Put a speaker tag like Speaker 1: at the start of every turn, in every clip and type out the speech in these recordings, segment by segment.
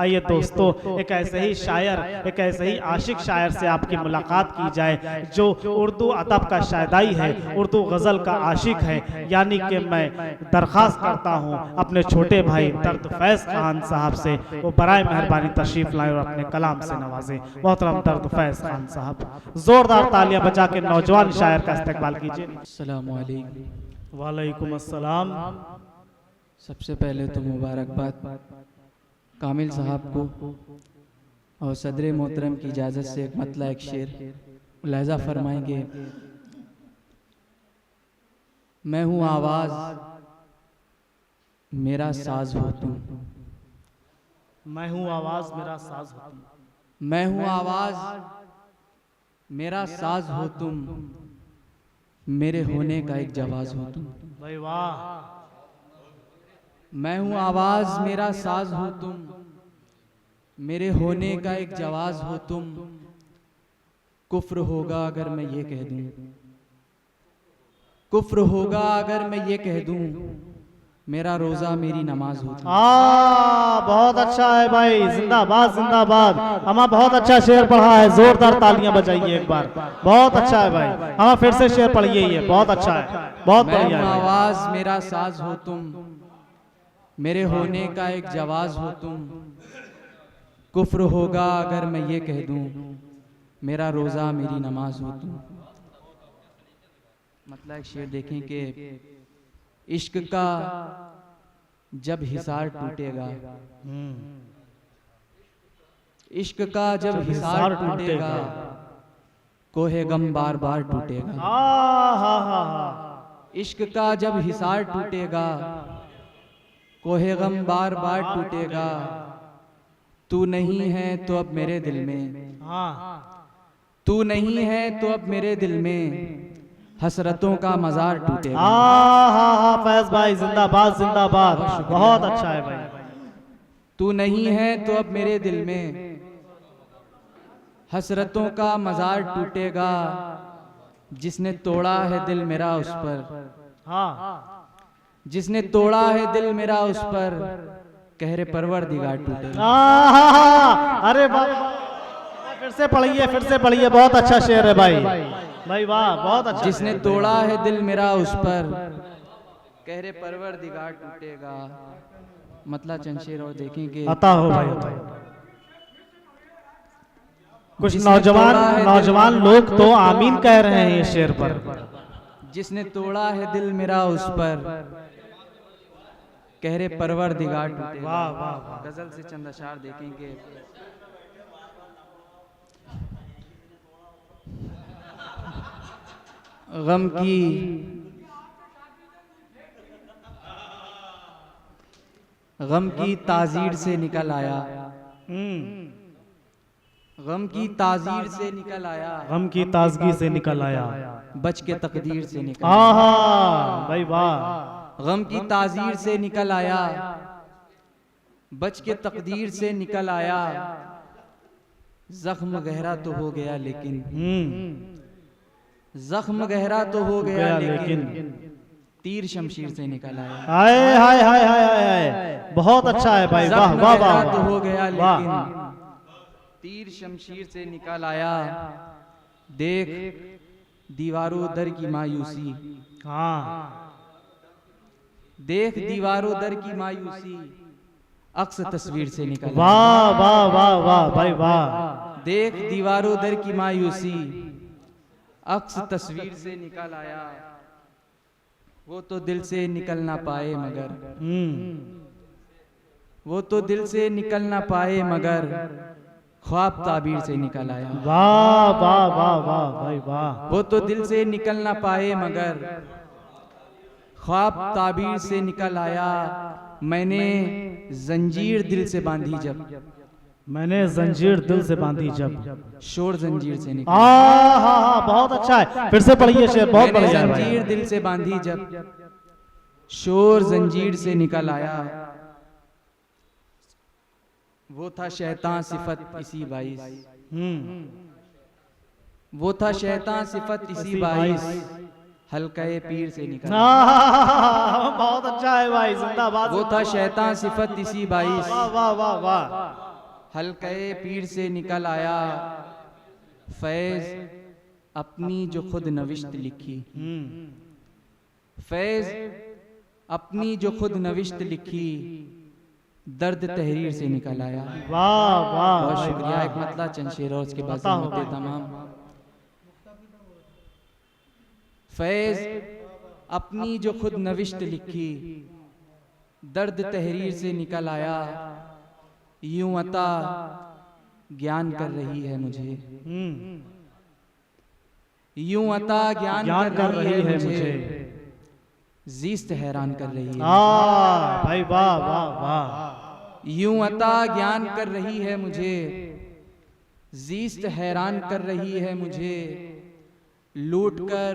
Speaker 1: आइए दोस्तों, एक ऐसे ही शायर, एक ऐसे ही आशिक शायर से आपकी मुलाकात की जाए जो उर्दू अदब का शायदाई है, उर्दू गज़ल का आशिक है। यानी कि मैं दरख्वास्त करता हूँ अपने छोटे भाई दर्द फैज़ खान साहब से, वो बराए मेहरबानी तशरीफ़ लाएं और अपने कलाम से नवाजें। मोहतरम दर्द फैज़ खान साहब, ज़ोरदार तालियां बजा के नौजवान शायर का इस्तकबाल कीजिए।
Speaker 2: अस्सलामु अलैकुम।
Speaker 1: वालेकुम अस्सलाम।
Speaker 2: सबसे पहले तो मुबारकबाद कामिल साहब को, और सदर मोहतरम की इजाज़त से एक मतला एक शेर मुलाहिज़ा फरमाएंगे। मैं हूँ आवाज़ मेरा साज हो तुम,
Speaker 1: मैं हूँ आवाज़ मेरा साज हो तुम,
Speaker 2: मैं हूँ आवाज़ मेरा साज हो तुम, मेरे होने का एक जवाज़ हो तुम।
Speaker 1: भाई वाह।
Speaker 2: मैं हूँ आवाज़ मेरा साज हो तुम, मेरे होने का एक जवाज़ हो तुम। कुफ्र होगा अगर मैं ये कह दूं, कुफ्र होगा अगर मैं ये कह दूं, मेरा रोज़ा मेरी नमाज हो तुम।
Speaker 1: बहुत अच्छा है भाई, जिंदाबाद जिंदाबाद। हमें बहुत अच्छा शेर पढ़ा है, जोरदार तालियां बजाइए एक बार। बहुत अच्छा है भाई, हमें फिर से शेर पढ़िए, ये बहुत अच्छा है, बहुत बढ़िया है।
Speaker 2: आवाज़ मेरा साज हो तुम, मेरे होने का एक जवाज़ हो तुम। कुफ्र होगा अगर मैं ये कह दूं, मेरा रोज़ा मेरी नमाज हो तुम। मतलब एक शेर देखें कि इश्क का जब हिसार टूटेगा, इश्क का जब हिसार टूटेगा, कोहे गम बार बार टूटेगा। इश्क का जब हिसार टूटेगा, कोहे गम बार बार टूटेगा। तू नहीं है तो अब मेरे दिल में, तू नहीं है तो अब मेरे दिल में, हसरतों का मजार टूटेगा।
Speaker 1: फैज भाई जिंदाबाद जिंदाबाद, बहुत अच्छा है भाई।
Speaker 2: तू नहीं है तो अब मेरे दिल में, हसरतों का मजार टूटेगा। जिसने तोड़ा है दिल मेरा उस पर, जिसने तोड़ा है दिल मेरा उस पर, कहरे परवरदिगार टूटेगा।
Speaker 1: अरे फिर से पढ़िए, फिर से पढ़िए, बहुत अच्छा शेर है भाई, भाई वाह, बहुत अच्छा।
Speaker 2: जिसने तोड़ा है दिल मेरा उस पर, कहरे परवरदिगार टूटेगा। मतलब चंद शेर और देखेंगे,
Speaker 1: अता हो भाई। कुछ नौजवान लोग तो आमीन कह रहे हैं इस शेर पर।
Speaker 2: जिसने तोड़ा है दिल मेरा उस पर, कहरे परवरदिगार टूटेगा।
Speaker 1: वाह वाह वाह।
Speaker 2: गजल से चंद अशार देखेंगे। गम की ताजीर से निकल आया, गम की ताजीर से निकल आया,
Speaker 1: गम की ताजगी से निकल आया,
Speaker 2: बच के तकदीर से निकल आया।
Speaker 1: भाई वाह।
Speaker 2: गम की ताजीर से निकल आया, बच के तकदीर से निकल आया। जख्म गहरा तो हो गया लेकिन, जख्म गहरा तो हो गया लेकिन, तीर शमशीर से निकल आया।
Speaker 1: हाय हाय हाय हाय हाय, बहुत अच्छा है भाई, वाह वाह वाह।
Speaker 2: तो हो गया लेकिन, तीर शमशीर से निकल आया। देख दीवारों दर की मायूसी, देख दीवारों दर की मायूसी, अक्स तस्वीर से निकल।
Speaker 1: वाह वाह वाह वाह भाई वाह।
Speaker 2: देख दीवारों दर की मायूसी, अक्स तस्वीर से निकल आया। वो तो दिल से निकल ना पाए मगर, वो तो दिल से निकल ना पाए मगर, ख्वाब ताबीर से निकल आया।
Speaker 1: वाह वाह वाह वाह भाई वाह।
Speaker 2: वो तो दिल से निकल ना पाए मगर, ख्वाब ताबीर से निकल आया। मैंने जंजीर दिल से बांधी जब,
Speaker 1: मैंने जंजीर दिल से बांधी जब,
Speaker 2: शोर जंजीर से निकल।
Speaker 1: बहुत अच्छा है, फिर से पढ़िए शेर, बहुत बढ़िया है।
Speaker 2: जंजीर दिल से बांधी जब, शोर जंजीर से निकल आया। वो था शैतान सिफत इसी बाइस, वो था शैतान सिफत इसी बाइस, हल्के पीर से निकल।
Speaker 1: बहुत अच्छा है भाई, जिंदाबाद।
Speaker 2: वो था शैतान सिफत इसी बाइस,
Speaker 1: वाह वाह वाह वाह।
Speaker 2: हल्के पीर से निकल आया फैज अपनी जो खुद नविश्त लिखी। फैज अपनी जो खुद नविश्त लिखी दर्द तहरीर से निकल आया।
Speaker 1: वाह वाह
Speaker 2: बहुत
Speaker 1: भाई,
Speaker 2: शुक्रिया।
Speaker 1: वाह।
Speaker 2: एक मतला चंद शेर और उसके बाद
Speaker 1: बताओ,
Speaker 2: ज़िम्मत
Speaker 1: बताओ।
Speaker 2: तमाम। फैज अपनी जो खुद नविश्त लिखी दर्द तहरीर से निकल आया। यूं अता ज्ञान कर रही है मुझे। यूं अता ज्ञान कर रही है मुझे। जीस्त हैरान कर रही है।
Speaker 1: भाई वाह वाह वाह।
Speaker 2: यूं अता ज्ञान कर रही है मुझे। जीस्त हैरान कर रही है मुझे। लूट कर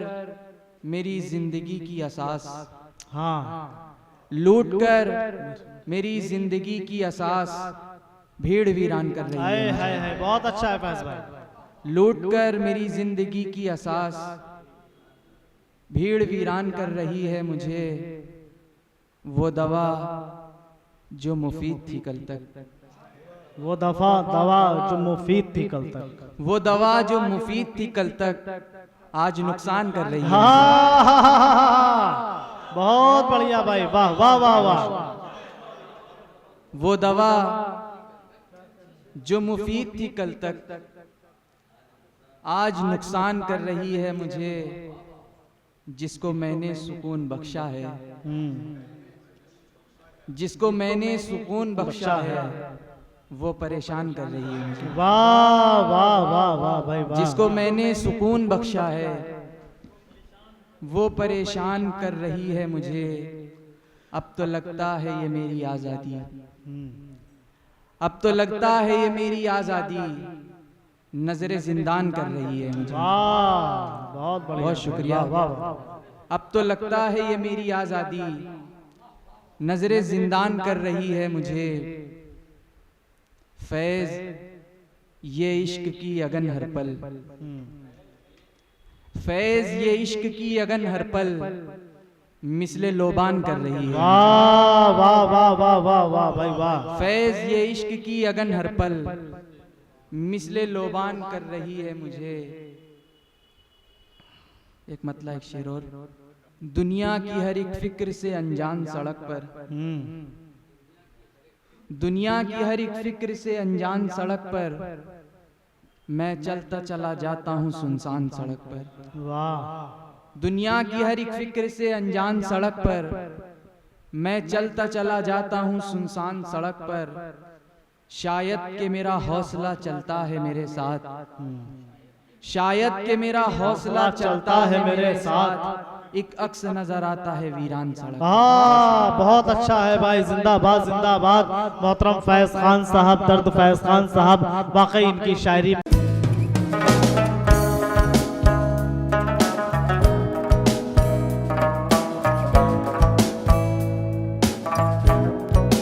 Speaker 2: मेरी जिंदगी की असास।
Speaker 1: हाँ
Speaker 2: लूट कर मेरी जिंदगी की असास भीड़ वीरान कर रही
Speaker 1: हाय
Speaker 2: है
Speaker 1: हाय
Speaker 2: मुझे।
Speaker 1: हाय, बहुत अच्छा है फैज भाई।
Speaker 2: लूट कर मेरी जिंदगी की असास भीड़ वीरान कर रही है मुझे। वो दवा जो मुफीद थी कल तक।
Speaker 1: वो दफा दवा जो मुफीद थी कल तक।
Speaker 2: वो दवा जो मुफीद थी कल तक आज नुकसान कर रही है।
Speaker 1: हाँ बहुत बढ़िया भाई, वाह वाह वाह वाह।
Speaker 2: वो दवा जो मुफीद थी कल तक आज नुकसान कर रही है मुझे। जिसको मैंने सुकून बख्शा है। जिसको मैंने सुकून बख्शा है वो परेशान कर रही है मुझे।
Speaker 1: वाह वाह वाह वाह भाई वाह।
Speaker 2: जिसको मैंने सुकून बख्शा है वो परेशान कर रही है मुझे। अब तो लगता है ये मेरी आज़ादी। अब तो लगता है ये मेरी आज़ादी नजरे जिंदान कर रही है मुझे।
Speaker 1: वाह बहुत बढ़िया,
Speaker 2: बहुत शुक्रिया।
Speaker 1: वाह वाह।
Speaker 2: अब तो लगता है ये मेरी आज़ादी नजरे जिंदान कर रही है मुझे। फैज ये इश्क की अगन हर पल। फैज ये इश्क की अगन हर पल मिसले लोबान कर रही है।
Speaker 1: वाह वाह वाह वाह वाह वाह भाई वाह।
Speaker 2: फैज ये इश्क की अगन हर पल मिसले लोबान कर रही है मुझे। एक मतला एक शेर और। दुनिया की हर एक फिक्र से अनजान सड़क पर। दुनिया की हर एक फिक्र से अनजान सड़क पर मैं चलता चला जाता हूँ सुनसान सड़क पर।
Speaker 1: वाह।
Speaker 2: दुनिया की हर एक फिक्र से अनजान सड़क पर मैं चलता चला जाता हूँ सुनसान सड़क पर। शायद कि मेरा हौसला चलता है मेरे साथ। शायद कि मेरा हौसला चलता है मेरे साथ। एक अक्स नजर आता है वीरान सड़क।
Speaker 1: हाँ बहुत अच्छा है भाई, जिंदाबाद जिंदाबाद। मोहतरम फैज खान साहब, दर्द फैज खान साहब, वाकई इनकी शायरी